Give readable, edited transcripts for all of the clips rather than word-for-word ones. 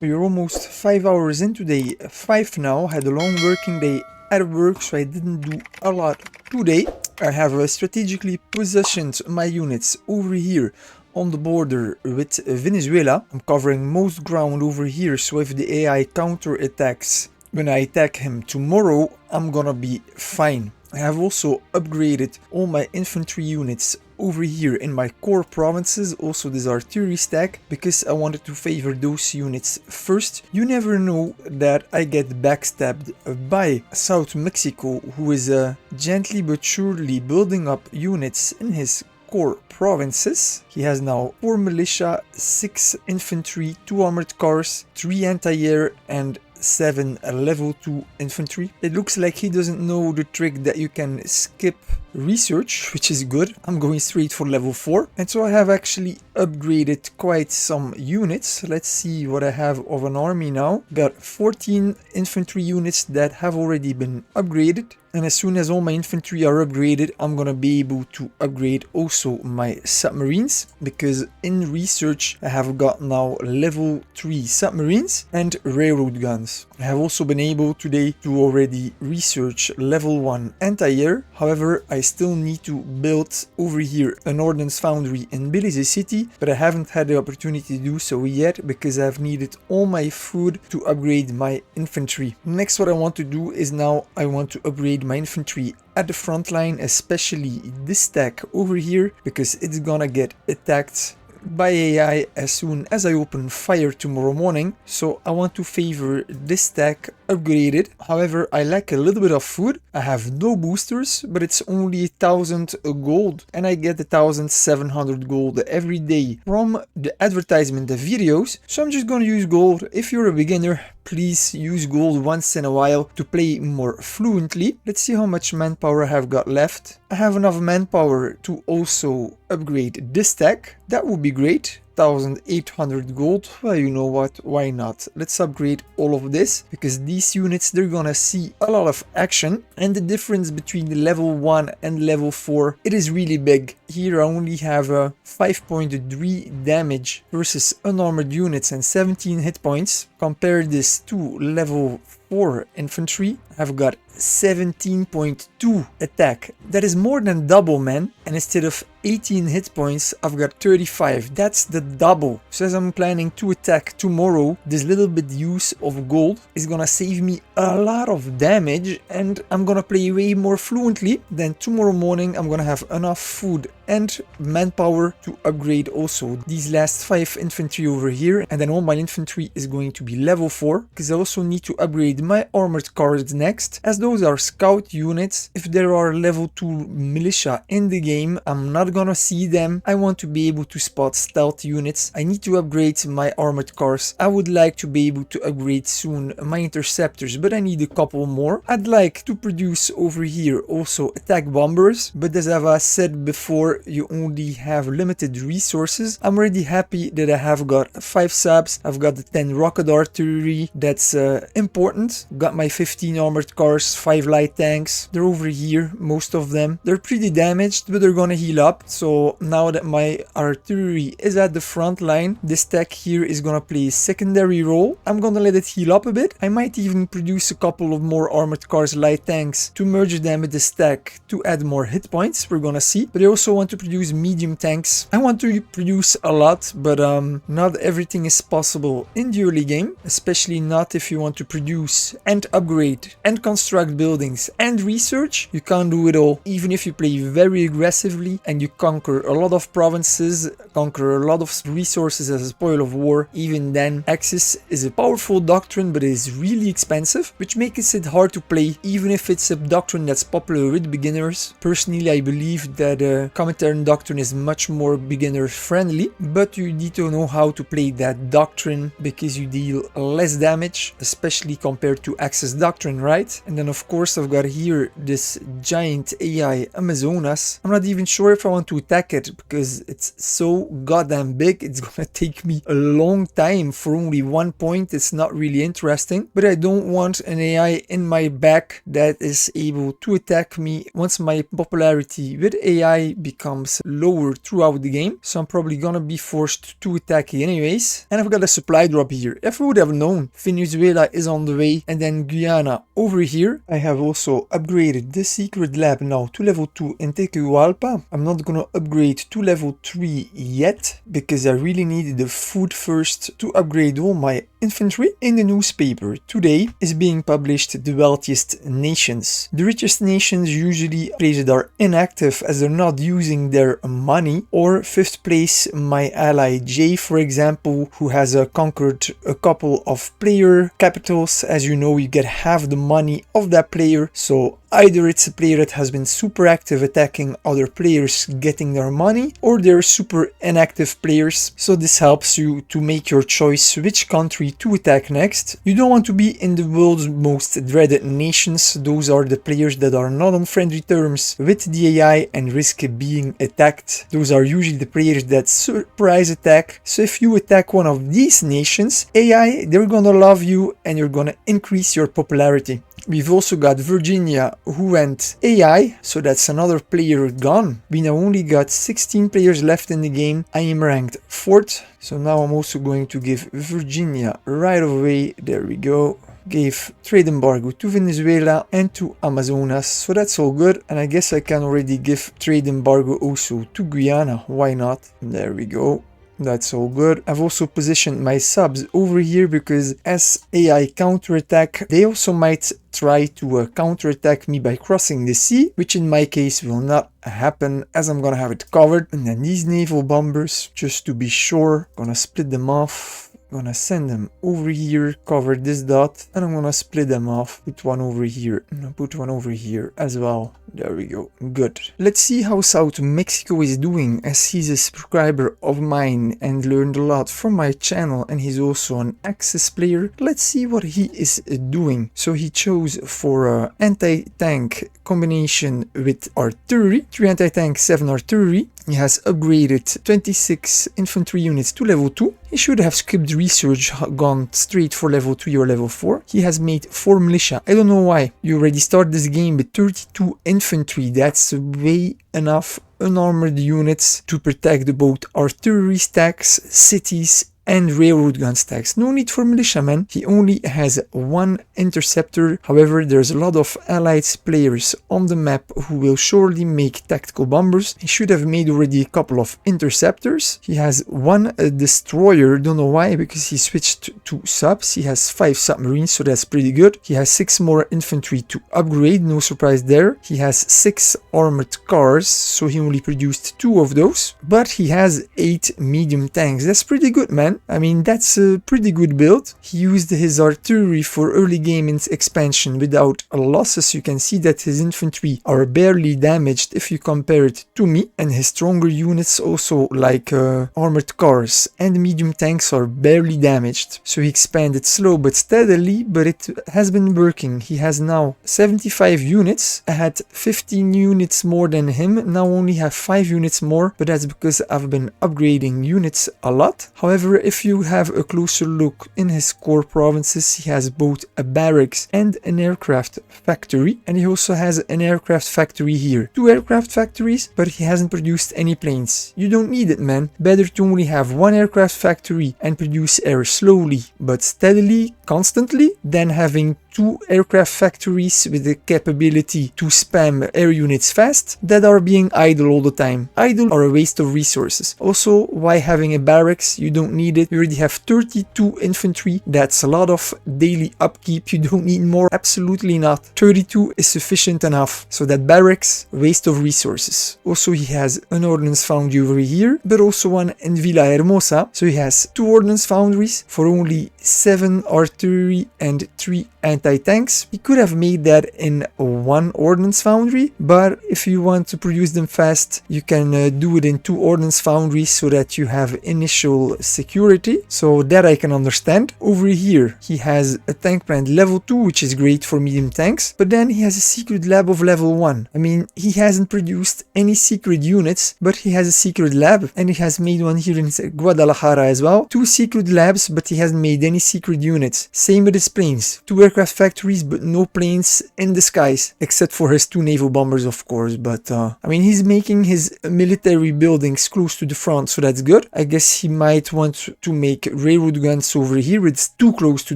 We're almost 5 hours into day 5 now. Had a long working day at work, so I didn't do a lot today. I have strategically positioned my units over here on the border with Venezuela. I'm covering most ground over here, so if the AI counterattacks when I attack him tomorrow, I'm gonna be fine. I have also upgraded all my infantry units over here in my core provinces, also this artillery stack, because I wanted to favor those units first. You never know that I get backstabbed by South Mexico, who is gently but surely building up units in his core provinces. He has now 4 militia, 6 infantry, 2 armored cars, 3 anti-air and 7 level 2 infantry. It looks like he doesn't know the trick that you can skip research, which is good. I'm going straight for level 4, and so I have actually upgraded quite some units. Let's see what I have of an army now. Got 14 infantry units that have already been upgraded, and as soon as all my infantry are upgraded, I'm gonna be able to upgrade also my submarines, because in research I have got now level 3 submarines and railroad guns. I have also been able today to already research level 1 anti-air. However, I still need to build over here an ordnance foundry in Belize City, but I haven't had the opportunity to do so yet because I've needed all my food to upgrade my infantry. Next, what I want to do is now I want to upgrade my infantry at the front line, especially this stack over here, because it's gonna get attacked by AI as soon as I open fire tomorrow morning. So I want to favor this stack upgraded. However, I lack a little bit of food. I have no boosters, but it's only 1000 gold, and I get 1700 gold every day from the advertisement, the videos. So I'm just gonna use gold. If you're a beginner, please use gold once in a while to play more fluently. Let's see how much manpower I have got left. I have enough manpower to also upgrade this stack. That would be great. 1800 gold. Well, you know what, why not? Let's upgrade all of this, because these units, they're gonna see a lot of action, and the difference between the level 1 and level 4, it is really big. Here I only have a 5.3 damage versus unarmored units and 17 hit points. Compare this to level 4 infantry, I've got 17.2 attack. That is more than double, man. And instead of 18 hit points, I've got 35. That's the double. So as I'm planning to attack tomorrow, this little bit use of gold is gonna save me a lot of damage, and I'm gonna play way more fluently. Then tomorrow morning I'm gonna have enough food and manpower to upgrade also these last 5 infantry over here, and then all my infantry is going to be level 4, because I also need to upgrade my armored cars next, as those are scout units. If there are level 2 militia in the game, I'm not gonna see them. I want to be able to spot stealth units. I need to upgrade my armored cars. I would like to be able to upgrade soon my interceptors, but I need a couple more. I'd like to produce over here also attack bombers, but as I've said before, you only have limited resources. I'm already happy that I have got 5 subs. I've got the 10 rocket artillery. That's important. Got my 15 armored cars, 5 light tanks. They're over here, most of them. They're pretty damaged, but they're gonna heal up. So now that my artillery is at the front line, this stack here is gonna play a secondary role. I'm gonna let it heal up a bit. I might even produce a couple of more armored cars, light tanks, to merge them with the stack to add more hit points. We're gonna see. But I also want to produce medium tanks. I want to produce a lot, but not everything is possible in the early game, especially not if you want to produce and upgrade and construct buildings and research. You can't do it all. Even if you play very aggressively and you conquer a lot of provinces, conquer a lot of resources as a spoil of war, even then Axis is a powerful doctrine, but it is really expensive, which makes it hard to play, even if it's a doctrine that's popular with beginners. Personally, I believe that Comintern doctrine is much more beginner friendly, but you need to know how to play that doctrine because you deal less damage, especially compared to Axis doctrine, right? And then of course I've got here this giant AI Amazonas. I'm not even sure if I want to attack it because it's so goddamn big. It's gonna take me a long time for only 1 point. It's not really interesting, but I don't want an AI in my back that is able to attack me once my popularity with AI becomes lower throughout the game. So I'm probably gonna be forced to attack anyways. And I've got a supply drop here. If I would have known? Venezuela is on the way, and then Guyana over here. I have also upgraded the secret lab now to level 2 in Tegucigalpa. I'm not gonna upgrade to level 3 yet, because I really needed the food first to upgrade all my infantry. In the newspaper today is being published the wealthiest nations. The richest nations usually places are inactive as they're not using their money, or 5th place my ally Jay, for example, who has conquered a couple of player capitals. As you know, you get half the money of that player, so either it's a player that has been super active attacking other players getting their money, or they're super inactive players, so this helps you to make your choice which country to attack next. You don't want to be in the world's most dreaded nations. Those are the players that are not on friendly terms with the AI and risk being attacked. Those are usually the players that surprise attack. So if you attack one of these nations, AI, they're gonna love you and you're gonna increase your popularity. We've also got Virginia, who went AI, so that's another player gone. We now only got 16 players left in the game. I am ranked 4th, so now I'm also going to give Virginia right away. There we go. Gave trade embargo to Venezuela and to Amazonas, so that's all good. And I guess I can already give trade embargo also to Guyana. Why not? There we go. That's all good. I've also positioned my subs over here because as AI counterattack, they also might try to counterattack me by crossing the sea, which in my case will not happen as I'm gonna have it covered. And then these naval bombers, just to be sure, gonna split them off. Gonna send them over here, cover this dot, and I'm gonna split them off. Put one over here, and I'll put one over here as well. There we go. Good. Let's see how South Mexico is doing, as he's a subscriber of mine and learned a lot from my channel, and he's also an Axis player. Let's see what he is doing. So he chose for anti-tank combination with artillery, 3 anti-tank, 7 artillery. He has upgraded 26 infantry units to level 2. He should have skipped research, gone straight for level 3 or level 4. He has made 4 militia. I don't know why. You already start this game with 32 infantry. That's way enough unarmored units to protect both artillery stacks, cities, and railroad gun stacks. No need for militiamen. He only has 1 interceptor. However, there's a lot of allied players on the map who will surely make tactical bombers. He should have made already a couple of interceptors. He has 1 destroyer. Don't know why, because he switched to subs. He has 5 submarines, so that's pretty good. He has 6 more infantry to upgrade. No surprise there. He has 6 armored cars, so he only produced 2 of those. But he has 8 medium tanks. That's pretty good, man. I mean, that's a pretty good build. He used his artillery for early game expansion without losses. You can see that his infantry are barely damaged if you compare it to me. And his stronger units also, like armored cars and medium tanks, are barely damaged. So he expanded slow but steadily, but it has been working. He has now 75 units. I had 15 units more than him. Now only have 5 units more, but that's because I've been upgrading units a lot. However, if you have a closer look in his core provinces, he has both a barracks and an aircraft factory, and he also has an aircraft factory here. 2 aircraft factories, but he hasn't produced any planes. You don't need it, man. Better to only have 1 aircraft factory and produce air slowly but steadily, constantly, than having 2 aircraft factories with the capability to spam air units fast that are being idle all the time. Idle are a waste of resources. Also, why having a barracks? You don't need it. You already have 32 infantry. That's a lot of daily upkeep. You don't need more. Absolutely not. 32 is sufficient enough. So that barracks, waste of resources. Also, he has an ordnance foundry over here, but also one in Villahermosa. So he has 2 ordnance foundries for only 7 artillery and 3 anti-tanks. He could have made that in 1 ordnance foundry, but if you want to produce them fast, you can do it in 2 ordnance foundries so that you have initial security. So that I can understand. Over here, he has a tank plant level 2, which is great for medium tanks, but then he has a secret lab of level 1. I mean, he hasn't produced any secret units, but he has a secret lab, and he has made one here in Guadalajara as well. 2 secret labs, but he hasn't made any secret units. Same with his planes. 2 aircraft factories, but no planes in the skies, except for his 2 naval bombers, of course. But, I mean, he's making his military buildings close to the front, so that's good. I guess he might want to make railroad guns over here. It's too close to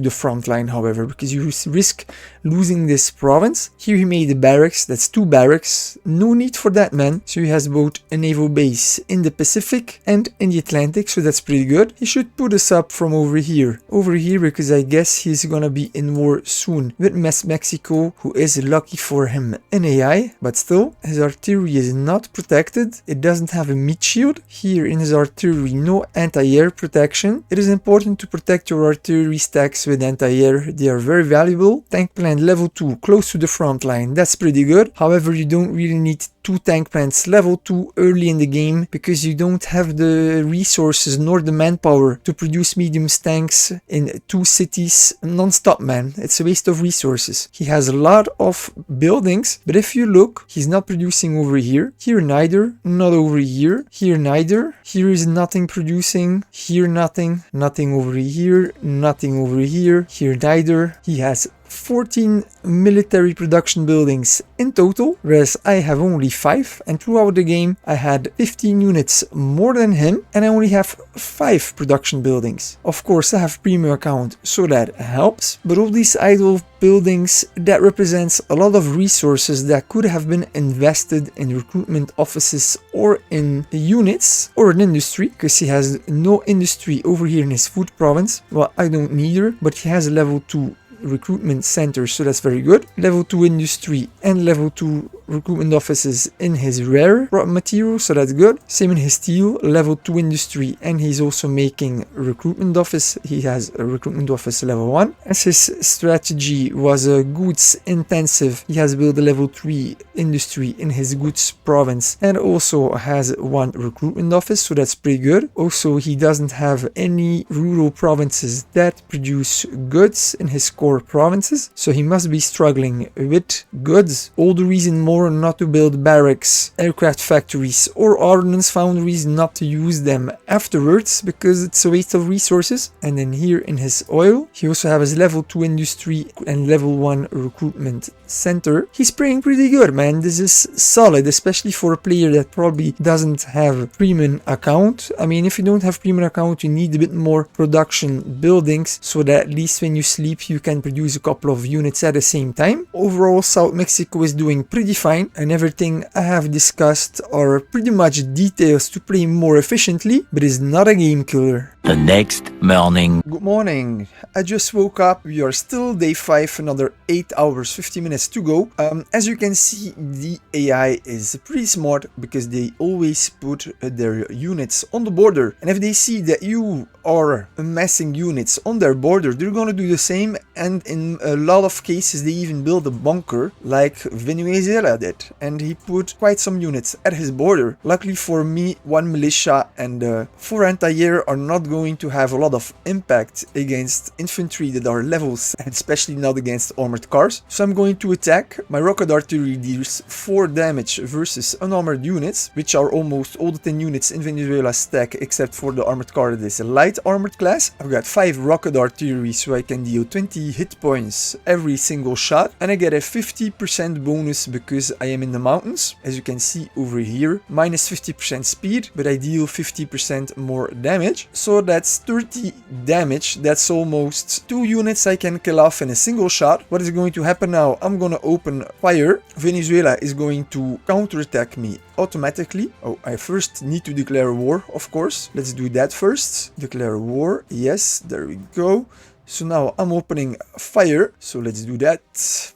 the front line, however, because you risk losing this province. Here he made a barracks. That's 2 barracks. No need for that, man. So he has both a naval base in the Pacific and in the Atlantic, so that's pretty good. He should put us up from over here, because I guess he's gonna be in war soon with Mexico, who is lucky for him an AI, but still, his artillery is not protected. It doesn't have a meat shield. Here in his artillery, no anti-air protection. It is important to protect your artillery stacks with anti-air. They are very valuable. Tank plant level 2, close to the front line. That's pretty good. However, you don't really need 2 tank plants level 2 early in the game, because you don't have the resources nor the manpower to produce medium tanks in 2 cities non-stop, man. It's a waste of resources. He has a lot of buildings, but if you look, he's not producing over here. Here neither, not over here. Here neither. Here is nothing producing. Here nothing. Nothing over here. Nothing over here. Here neither. He has 14 military production buildings in total, whereas I have only 5, and throughout the game I had 15 units more than him, and I only have 5 production buildings. Of course, I have premium account, so that helps, but all these idle buildings, that represents a lot of resources that could have been invested in recruitment offices or in units or an industry, because he has no industry over here in his food province. Well, I don't neither, but he has a level 2 recruitment center, so that's very good. Level 2 industry and level 2 recruitment offices in his rare material, so that's good. Same in his steel, level 2 industry, and he's also making recruitment office. He has a recruitment office level 1. As his strategy was a goods intensive, he has built a level 3 industry in his goods province and also has 1 recruitment office, so that's pretty good. Also, he doesn't have any rural provinces that produce goods in his core provinces, so he must be struggling with goods. All the reason more not to build barracks, aircraft factories or ordnance foundries, not to use them afterwards, because it's a waste of resources. And then here in his oil, he also has his level 2 industry and level 1 recruitment center. He's playing pretty good, man. This is solid, especially for a player that probably doesn't have premium account. I mean, if you don't have premium account, you need a bit more production buildings, so that at least when you sleep you can produce a couple of units at the same time. Overall, South Mexico is doing pretty fine, and everything I have discussed are pretty much details to play more efficiently, but it's not a game killer. The next morning. Good morning. I just woke up. We are still day 5, another 8 hours, 50 minutes to go. As you can see, the AI is pretty smart, because they always put their units on the border. And if they see that you are amassing units on their border, they're gonna do the same. And in a lot of cases, they even build a bunker like Venezuela did. And he put quite some units at his border. Luckily for me, 1 militia and 4 anti-air are not going to have a lot of impact against infantry that are levels, and especially not against armored cars. So I'm going to attack. My rocket artillery deals 4 damage versus unarmored units, which are almost all the 10 units in Venezuela's stack, except for the armored car that is a light armored class. I've got 5 rocket artillery, so I can deal 20 hit points every single shot, and I get a 50% bonus because I am in the mountains. As you can see over here, minus 50% speed, but I deal 50% more damage. So that's 30 damage. That's almost 2 units I can kill off in a single shot. What is going to happen now? I'm gonna open fire. Venezuela is going to counterattack me automatically. Oh, I first need to declare war, of course. Let's do that first. Declare war. Yes, there we go. So now I'm opening fire, so let's do that.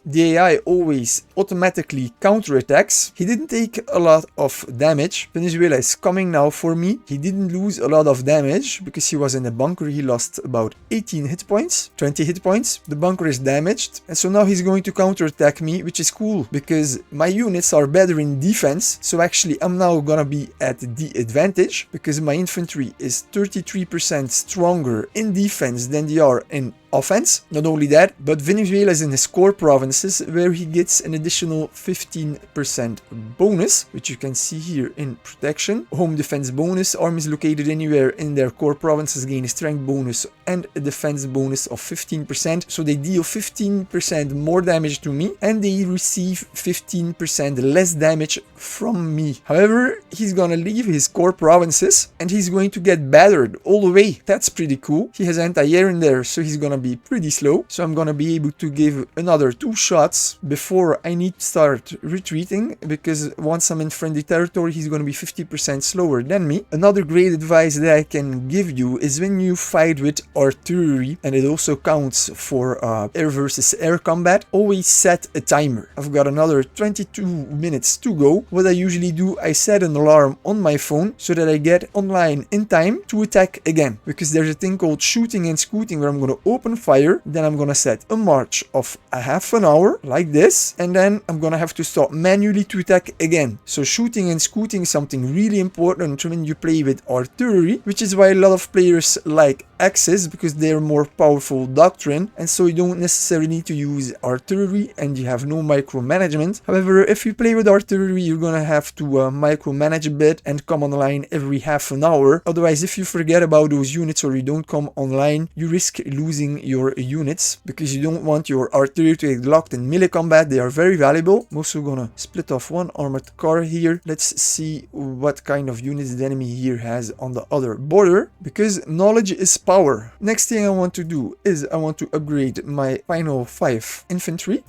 The AI always automatically counterattacks. He didn't take a lot of damage. Venezuela is coming now for me. He didn't lose a lot of damage because he was in a bunker. He lost about 18 hit points, 20 hit points. The bunker is damaged, and so now he's going to counterattack me, which is cool because my units are better in defense. So actually I'm now gonna be at the advantage because my infantry is 33% stronger in defense than they are in offense. Not only that, but Venezuela is in his core provinces where he gets an additional 15% bonus, which you can see here in protection. Home defense bonus. Armies located anywhere in their core provinces gain a strength bonus and a defense bonus of 15%. So they deal 15% more damage to me and they receive 15% less damage from me. However, he's gonna leave his core provinces and he's going to get battered all the way. That's pretty cool. He has anti-air in there, so he's gonna be pretty slow. So I'm gonna be able to give another 2 shots before I need to start retreating, because once I'm in friendly territory, he's gonna be 50% slower than me. Another great advice that I can give you is when you fight with artillery, and it also counts for air versus air combat, always set a timer. I've got another 22 minutes to go. What I usually do, I set an alarm on my phone so that I get online in time to attack again, because there's a thing called shooting and scooting where I'm going to open fire, then I'm going to set a march of a half an hour like this, and then I'm going to have to stop manually to attack again. So shooting and scooting is something really important when you play with artillery, which is why a lot of players like Axis, because they're more powerful doctrine, and so you don't necessarily need to use artillery and you have no micromanagement. However, if you play with artillery, you're gonna have to micromanage a bit and come online every half an hour. Otherwise, if you forget about those units or you don't come online, you risk losing your units, because you don't want your artillery to get locked in melee combat. They are very valuable. I'm also gonna split off one armored car here. Let's see what kind of units the enemy here has on the other border, because knowledge is power. Next thing I want to do is I want to upgrade my final 5 infantry.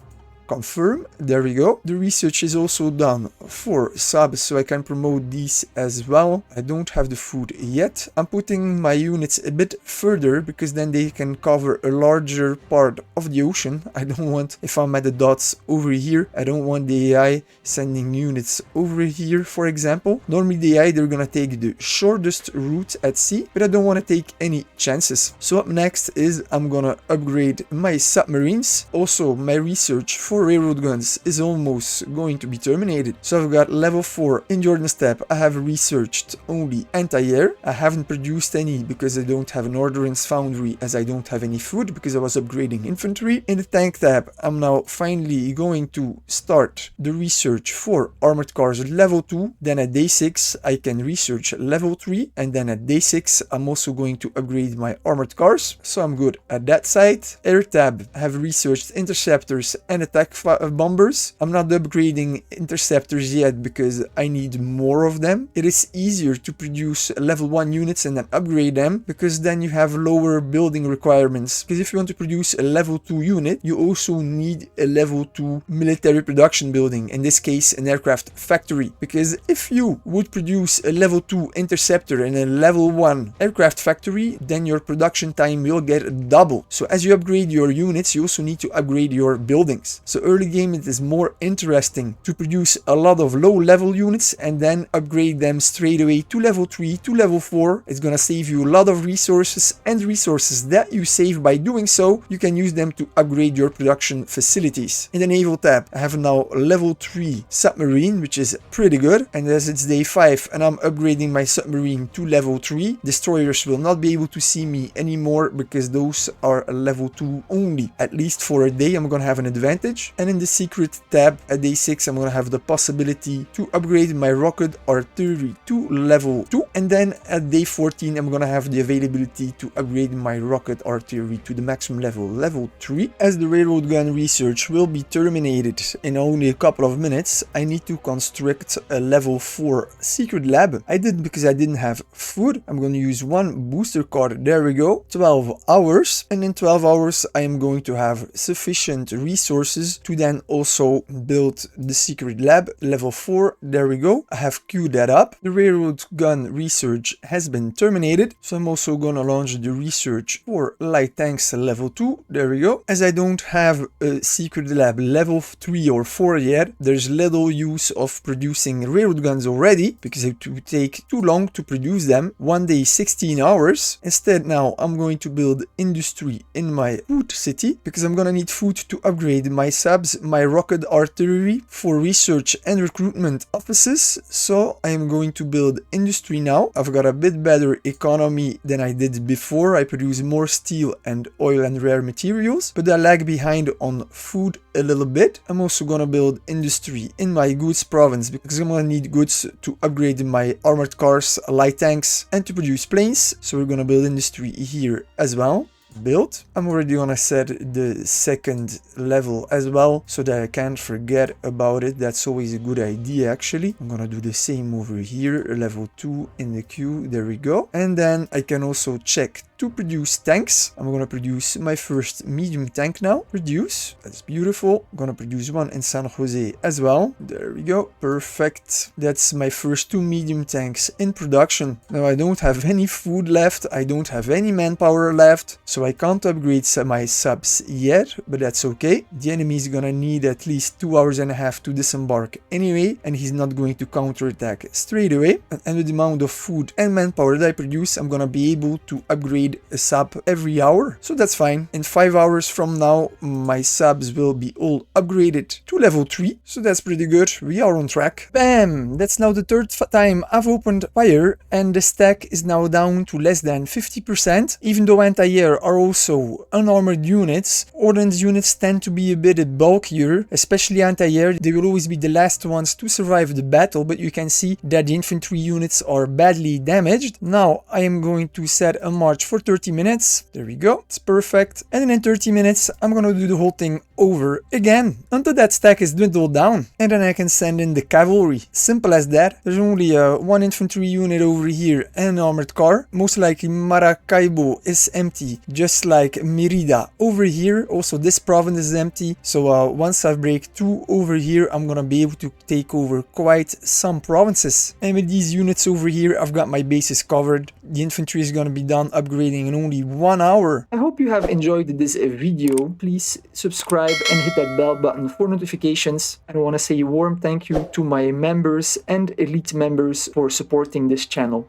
Confirm. There we go. The research is also done for subs, so I can promote these as well. I don't have the food yet. I'm putting my units a bit further because then they can cover a larger part of the ocean. I don't want, if I'm at the dots over here, I don't want the AI sending units over here, for example. Normally the AI, they're gonna take the shortest route at sea, but I don't want to take any chances. So up next is I'm gonna upgrade my submarines. Also, my research for railroad guns is almost going to be terminated. So I've got level 4 in Jordan Steppe. I have researched only anti-air. I haven't produced any because I don't have an ordnance foundry, as I don't have any food because I was upgrading infantry. In the tank tab, I'm now finally going to start the research for armored cars at level 2. Then at day 6 I can research level 3, and then at day 6 I'm also going to upgrade my armored cars. So I'm good at that side. Air tab, I have researched interceptors and attack bombers. I'm not upgrading interceptors yet because I need more of them. It is easier to produce level 1 units and then upgrade them, because then you have lower building requirements. Because if you want to produce a level 2 unit, you also need a level 2 military production building, in this case an aircraft factory. Because if you would produce a level 2 interceptor and a level 1 aircraft factory, then your production time will get double. So as you upgrade your units, you also need to upgrade your buildings. So early game it is more interesting to produce a lot of low level units and then upgrade them straight away to level 3, to level 4. It's gonna save you a lot of resources, and resources that you save by doing so, you can use them to upgrade your production facilities. In the naval tab, I have now level 3 submarine, which is pretty good, and as it's day 5 and I'm upgrading my submarine to level 3, destroyers will not be able to see me anymore because those are level 2 only. At least for a day I'm gonna have an advantage. And in the secret tab at day 6 I'm gonna have the possibility to upgrade my rocket artillery to level 2, and then at day 14 I'm gonna have the availability to upgrade my rocket artillery to the maximum level 3. As the railroad gun research will be terminated in only a couple of minutes, I need to construct a level 4 secret lab. I did because I didn't have food. I'm going to use one booster card. There we go. 12 hours, and in 12 hours I am going to have sufficient resources to then also build the secret lab level 4. There we go. I have queued that up. The railroad gun research has been terminated, so I'm also gonna launch the research for light tanks level 2. There we go. As I don't have a secret lab level 3 or 4 yet, there's little use of producing railroad guns already because it would take too long to produce them. One day 16 hours. Instead now I'm going to build industry in my food city because I'm gonna need food to upgrade my subs my rocket artillery for research and recruitment offices. So I am going to build industry now. I've got a bit better economy than I did before. I produce more steel and oil and rare materials, but I lag behind on food a little bit. I'm also gonna build industry in my goods province because I'm gonna need goods to upgrade my armored cars, light tanks, and to produce planes. So we're gonna build industry here as well. Build. I'm already gonna set the second level as well so that I can't forget about it. That's always a good idea actually. I'm gonna do the same over here, level 2 in the queue. There we go. And then I can also check to produce tanks. I'm gonna produce my first medium tank now. Produce. That's beautiful. I'm gonna produce one in San Jose as well. There we go. Perfect. That's my first 2 medium tanks in production. Now I don't have any food left. I don't have any manpower left. So I can't upgrade my subs yet, but that's okay. The enemy is gonna need at least 2 hours and a half to disembark anyway, and he's not going to counterattack straight away. And with the amount of food and manpower that I produce, I'm gonna be able to upgrade a sub every hour. So that's fine. In 5 hours from now, my subs will be all upgraded to level 3. So that's pretty good. We are on track. Bam! That's now the third time I've opened fire, and the stack is now down to less than 50%. Even though anti-air are also unarmored units, ordnance units tend to be a bit bulkier, especially anti-air. They will always be the last ones to survive the battle, but you can see that the infantry units are badly damaged. Now I am going to set a march for 30 minutes. There we go. It's perfect. And then in 30 minutes, I'm gonna do the whole thing over again until that stack is dwindled down. And then I can send in the cavalry. Simple as that. There's only one infantry unit over here and an armored car. Most likely Maracaibo is empty, just like Mérida over here. Also this province is empty. So once I break 2 over here, I'm gonna be able to take over quite some provinces. And with these units over here, I've got my bases covered. The infantry is gonna be done upgrading in only 1 hour. I hope you have enjoyed this video. Please subscribe and hit that bell button for notifications. And I want to say a warm thank you to my members and elite members for supporting this channel.